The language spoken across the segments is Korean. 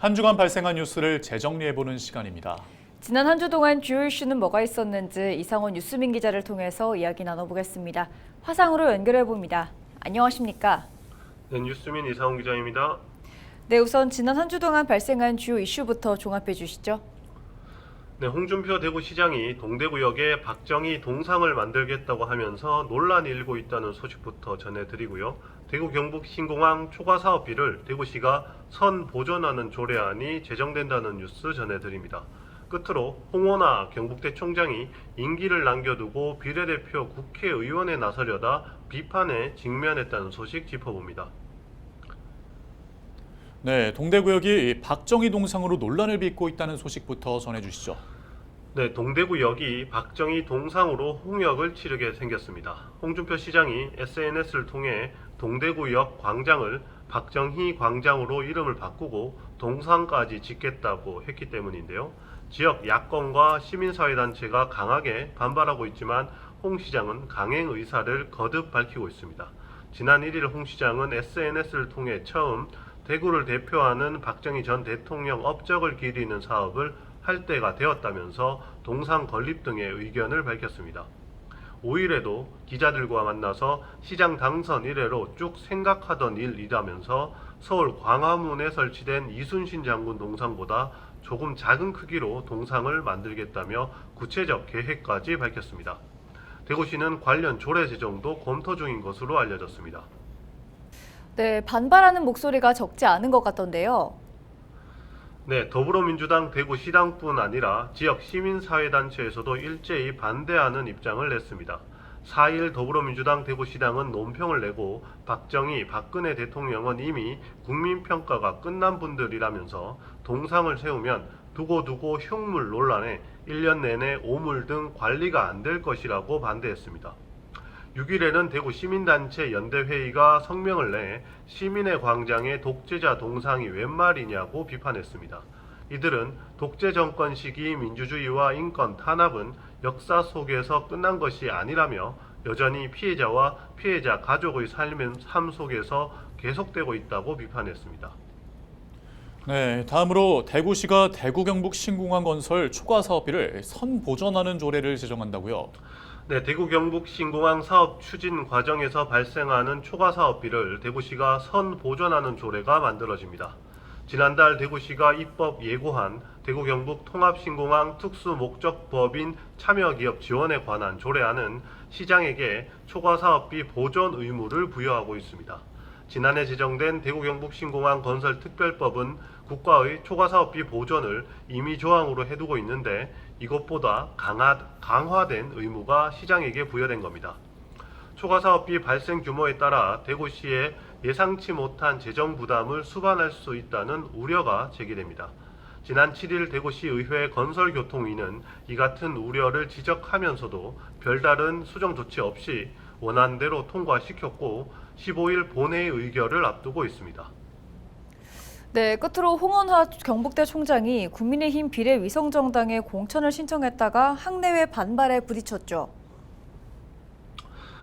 한 주간 발생한 뉴스를 재정리해보는 시간입니다. 지난 한 주 동안 주요 이슈는 뭐가 있었는지 이상원 뉴스민 기자를 통해서 이야기 나눠보겠습니다. 화상으로 연결해봅니다. 안녕하십니까? 네, 뉴스민 이상원 기자입니다. 네, 우선 지난 한 주 동안 발생한 주요 이슈부터 종합해 주시죠. 네, 홍준표 대구시장이 동대구역에 박정희 동상을 만들겠다고 하면서 논란이 일고 있다는 소식부터 전해드리고요. 대구 경북 신공항 초과 사업비를 대구시가 선 보존하는 조례안이 제정된다는 뉴스 전해드립니다. 끝으로 홍원하 경북대 총장이 임기를 남겨두고 비례대표 국회의원에 나서려다 비판에 직면했다는 소식 짚어봅니다. 네, 동대구역이 박정희 동상으로 논란을 빚고 있다는 소식부터 전해주시죠. 네, 동대구역이 박정희 동상으로 홍역을 치르게 생겼습니다. 홍준표 시장이 SNS를 통해 동대구역 광장을 박정희 광장으로 이름을 바꾸고 동상까지 짓겠다고 했기 때문인데요. 지역 야권과 시민사회단체가 강하게 반발하고 있지만 홍 시장은 강행 의사를 거듭 밝히고 있습니다. 지난 1일 홍 시장은 SNS를 통해 처음 대구를 대표하는 박정희 전 대통령 업적을 기리는 사업을 할 때가 되었다면서 동상 건립 등의 의견을 밝혔습니다. 5일에도 기자들과 만나서 시장 당선 이래로 쭉 생각하던 일이라면서 서울 광화문에 설치된 이순신 장군 동상보다 조금 작은 크기로 동상을 만들겠다며 구체적 계획까지 밝혔습니다. 대구시는 관련 조례 제정도 검토 중인 것으로 알려졌습니다. 네, 반발하는 목소리가 적지 않은 것 같던데요. 네, 더불어민주당 대구시당뿐 아니라 지역 시민사회단체에서도 일제히 반대하는 입장을 냈습니다. 4일 더불어민주당 대구시당은 논평을 내고 박정희, 박근혜 대통령은 이미 국민평가가 끝난 분들이라면서 동상을 세우면 두고두고 흉물 논란에 1년 내내 오물 등 관리가 안 될 것이라고 반대했습니다. 6일에는 대구 시민단체 연대회의가 성명을 내 시민의 광장에 독재자 동상이 웬 말이냐고 비판했습니다. 이들은 독재 정권 시기 민주주의와 인권 탄압은 역사 속에서 끝난 것이 아니라며 여전히 피해자와 피해자 가족의 삶 속에서 계속되고 있다고 비판했습니다. 네, 다음으로 대구시가 대구 경북 신공항 건설 초과 사업비를 선 보전하는 조례를 제정한다고요. 네, 대구 경북 신공항 사업 추진 과정에서 발생하는 초과 사업비를 대구시가 선 보전하는 조례가 만들어집니다. 지난달 대구시가 입법 예고한 대구 경북 통합신공항 특수목적법인 참여기업 지원에 관한 조례안은 시장에게 초과 사업비 보전 의무를 부여하고 있습니다. 지난해 제정된 대구 경북 신공항 건설 특별법은 국가의 초과 사업비 보전을 임의 조항으로 해두고 있는데 이것보다 강화된 의무가 시장에게 부여된 겁니다. 초과 사업비 발생 규모에 따라 대구시의 예상치 못한 재정 부담을 수반할 수 있다는 우려가 제기됩니다. 지난 7일 대구시의회 건설교통위는 이 같은 우려를 지적하면서도 별다른 수정 조치 없이 원안대로 통과시켰고 15일 본회의 의결을 앞두고 있습니다. 네, 끝으로 홍원하 경북대 총장이 국민의힘 비례위성정당에 공천을 신청했다가 학내외 반발에 부딪혔죠.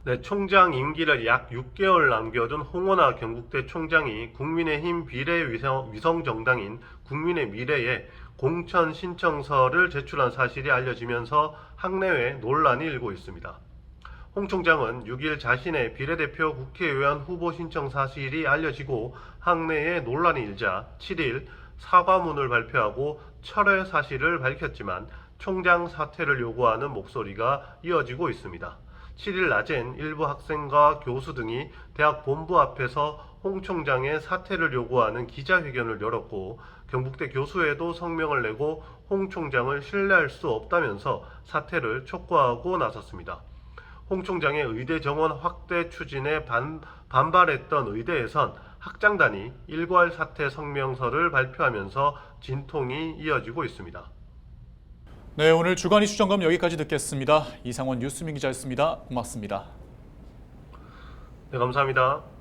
네, 총장 임기를 약 6개월 남겨둔 홍원하 경북대 총장이 국민의힘 비례위성정당인 국민의 미래에 공천 신청서를 제출한 사실이 알려지면서 학내외 논란이 일고 있습니다. 홍 총장은 6일 자신의 비례대표 국회의원 후보 신청 사실이 알려지고 학내에 논란이 일자 7일 사과문을 발표하고 철회 사실을 밝혔지만 총장 사퇴를 요구하는 목소리가 이어지고 있습니다. 7일 낮엔 일부 학생과 교수 등이 대학 본부 앞에서 홍 총장의 사퇴를 요구하는 기자회견을 열었고 경북대 교수회도 성명을 내고 홍 총장을 신뢰할 수 없다면서 사퇴를 촉구하고 나섰습니다. 홍 총장의 의대 정원 확대 추진에 반발했던 의대에선 학장단이 일괄 사퇴 성명서를 발표하면서 진통이 이어지고 있습니다. 네, 오늘 주간 이슈 점검 여기까지 듣겠습니다. 이상원 뉴스민 기자였습니다. 고맙습니다. 네, 감사합니다.